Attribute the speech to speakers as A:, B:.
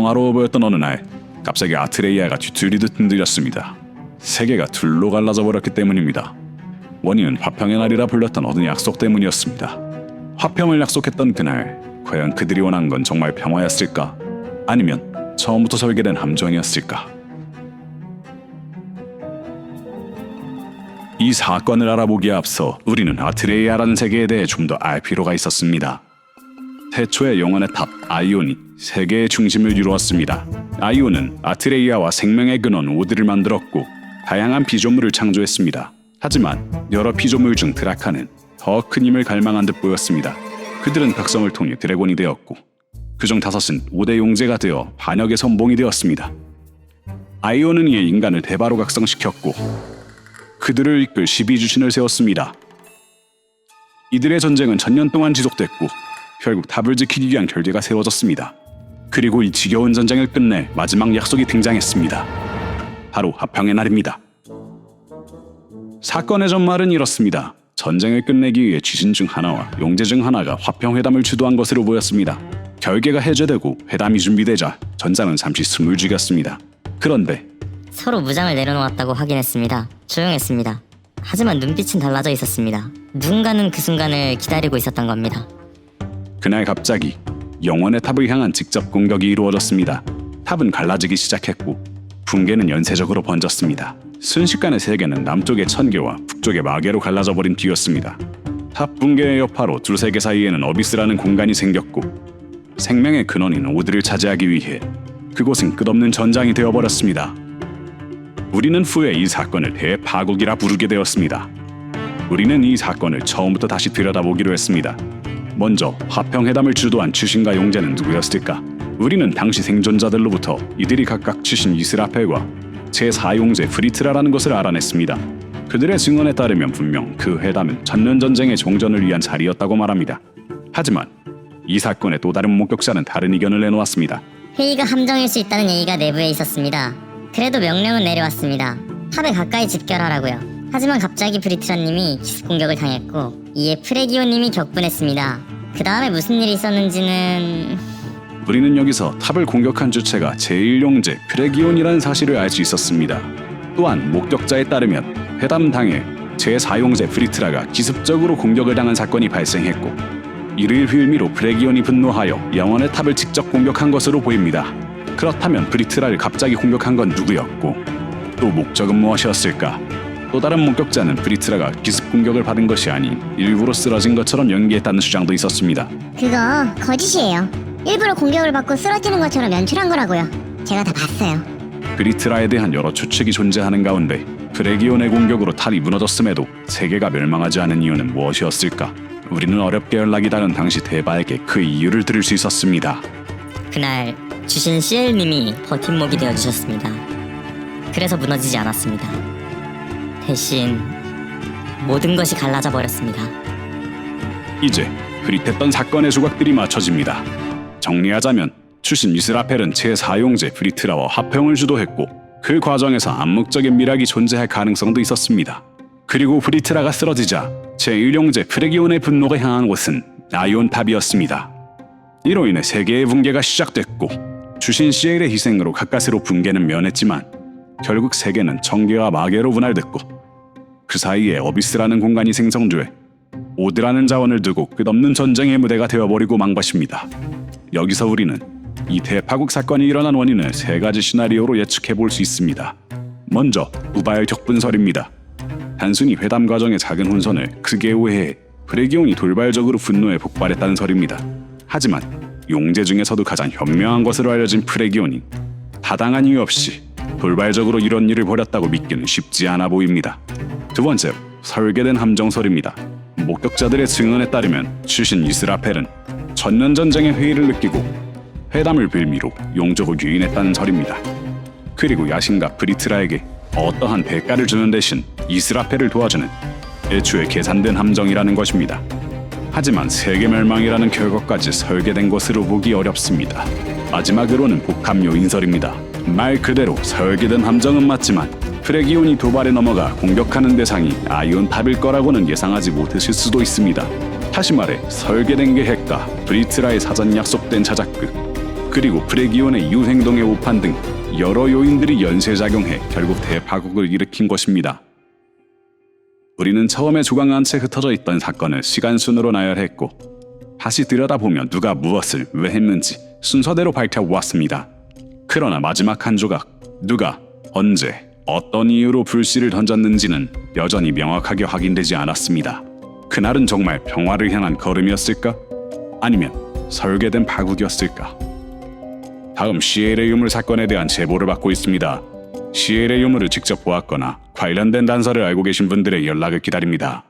A: 평화로워 보였던 어느 날 갑자기 아트레이아가 뒤틀리듯 흔들렸습니다. 세계가 둘로 갈라져 버렸기 때문입니다. 원인은 화평의 날이라 불렸던 어느 약속 때문이었습니다. 화평을 약속했던 그날, 과연 그들이 원한 건 정말 평화였을까? 아니면 처음부터 설계된 함정이었을까? 이 사건을 알아보기에 앞서 우리는 아트레이아라는 세계에 대해 좀 더 알 필요가 있었습니다. 태초의 영혼의 탑 아이온이 세계의 중심을 이루었습니다. 아이온은 아트레이아와 생명의 근원 오드를 만들었고 다양한 피조물을 창조했습니다. 하지만 여러 피조물 중 드라카는 더 큰 힘을 갈망한 듯 보였습니다. 그들은 각성을 통해 드래곤이 되었고 그중 5은 5대 용제가 되어 반역의 선봉이 되었습니다. 아이온은 이에 인간을 대바로 각성시켰고 그들을 이끌 12주신을 세웠습니다. 이들의 전쟁은 1000년 동안 지속됐고 결국 탑을 지키기 위한 결계가 세워졌습니다. 그리고 이 지겨운 전쟁을 끝낼 마지막 약속이 등장했습니다. 바로 화평의 날입니다. 사건의 전말은 이렇습니다. 전쟁을 끝내기 위해 귀신 중 하나와 용제 중 하나가 화평회담을 주도한 것으로 보였습니다. 결계가 해제되고 회담이 준비되자 전장은 잠시 숨을 죽였습니다. 그런데
B: 서로 무장을 내려놓았다고 확인했습니다. 조용했습니다. 하지만 눈빛은 달라져 있었습니다. 누군가는 그 순간을 기다리고 있었던 겁니다.
A: 그날 갑자기 영원의 탑을 향한 직접 공격이 이루어졌습니다. 탑은 갈라지기 시작했고 붕괴는 연쇄적으로 번졌습니다. 순식간에 세계는 남쪽의 천계와 북쪽의 마계로 갈라져 버린 뒤였습니다. 탑 붕괴의 여파로 두 세계 사이에는 어비스라는 공간이 생겼고 생명의 근원인 오드를 차지하기 위해 그곳은 끝없는 전장이 되어버렸습니다. 우리는 후에 이 사건을 대파국이라 부르게 되었습니다. 우리는 이 사건을 처음부터 다시 들여다보기로 했습니다. 먼저 화평회담을 주도한 추신과 용제는 누구였을까? 우리는 당시 생존자들로부터 이들이 각각 추신 이스라펠과 제4용제 프리트라라는 것을 알아냈습니다. 그들의 증언에 따르면 분명 그 회담은 천년전쟁의 종전을 위한 자리였다고 말합니다. 하지만 이 사건의 또 다른 목격자는 다른 의견을 내놓았습니다.
B: 회의가 함정일 수 있다는 얘기가 내부에 있었습니다. 그래도 명령은 내려왔습니다. 탑에 가까이 집결하라고요. 하지만 갑자기 브리트라님이 기습 공격을 당했고 이에 프레기오님이 격분했습니다. 그 다음에 무슨 일이 있었는지는...
A: 우리는 여기서 탑을 공격한 주체가 제1용제 프레기온이라는 사실을 알 수 있었습니다. 또한 목격자에 따르면 회담 당일 제4용제 프리트라가 기습적으로 공격을 당한 사건이 발생했고 이를 빌미로 프레기온이 분노하여 영원의 탑을 직접 공격한 것으로 보입니다. 그렇다면 프리트라를 갑자기 공격한 건 누구였고 또 목적은 무엇이었을까? 또 다른 목격자는 프리트라가 기습 공격을 받은 것이 아닌 일부러 쓰러진 것처럼 연기했다는 주장도 있었습니다.
C: 그거 거짓이에요. 일부러 공격을 받고 쓰러지는 것처럼 연출한 거라고요. 제가 다 봤어요.
A: 프리트라에 대한 여러 추측이 존재하는 가운데 프레기온의 공격으로 탑이 무너졌음에도 세계가 멸망하지 않은 이유는 무엇이었을까? 우리는 어렵게 연락이 닿은 당시 대바에게 그 이유를 들을 수 있었습니다.
B: 그날 주신 CL님이 버팀목이 되어주셨습니다. 그래서 무너지지 않았습니다. 대신 모든 것이 갈라져 버렸습니다.
A: 이제 흐릿했던 사건의 조각들이 맞춰집니다. 정리하자면 출신 이스라펠은 제4용제 프리트라와 화평을 주도했고 그 과정에서 암묵적인 미락이 존재할 가능성도 있었습니다. 그리고 프리트라가 쓰러지자 제1용제 프레기온의 분노가 향한 곳은 아이온탑이었습니다. 이로 인해 세계의 붕괴가 시작됐고 주신 시엘의 희생으로 가까스로 붕괴는 면했지만 결국 세계는 천계와 마계로 분할됐고 그 사이에 어비스라는 공간이 생성돼 오드라는 자원을 두고 끝없는 전쟁의 무대가 되어버리고 만 것입니다. 여기서 우리는 이 대파국 사건이 일어난 원인을 3가지 시나리오로 예측해볼 수 있습니다. 먼저 우바엘 격분설입니다. 단순히 회담 과정의 작은 혼선을 크게 오해해 프레기온이 돌발적으로 분노에 폭발했다는 설입니다. 하지만 용제 중에서도 가장 현명한 것으로 알려진 프레기온이 타당한 이유 없이 돌발적으로 이런 일을 벌였다고 믿기는 쉽지 않아 보입니다. 두 번째로 설계된 함정설입니다. 목격자들의 증언에 따르면 출신 이스라펠은 천년전쟁의 회의를 느끼고 회담을 빌미로 용족을 유인했다는 설입니다. 그리고 야신과 브리트라에게 어떠한 대가를 주는 대신 이스라펠을 도와주는 애초에 계산된 함정이라는 것입니다. 하지만 세계 멸망이라는 결과까지 설계된 것으로 보기 어렵습니다. 마지막으로는 복합 요인설입니다. 말 그대로 설계된 함정은 맞지만 프레기온이 도발에 넘어가 공격하는 대상이 아이온탑일 거라고는 예상하지 못했을 수도 있습니다. 다시 말해 설계된 계획과 브리트라의 사전 약속된 자작극 그리고 프레기온의 유행동의 오판 등 여러 요인들이 연쇄작용해 결국 대파국을 일으킨 것입니다. 우리는 처음에 조각난 채 흩어져 있던 사건을 시간순으로 나열했고 다시 들여다보면 누가 무엇을 왜 했는지 순서대로 밝혀보았습니다. 그러나 마지막 한 조각, 누가, 언제, 어떤 이유로 불씨를 던졌는지는 여전히 명확하게 확인되지 않았습니다. 그날은 정말 평화를 향한 걸음이었을까? 아니면 설계된 파국이었을까? 다음 시엘의 유물 사건에 대한 제보를 받고 있습니다. 시엘의 유물을 직접 보았거나 관련된 단서를 알고 계신 분들의 연락을 기다립니다.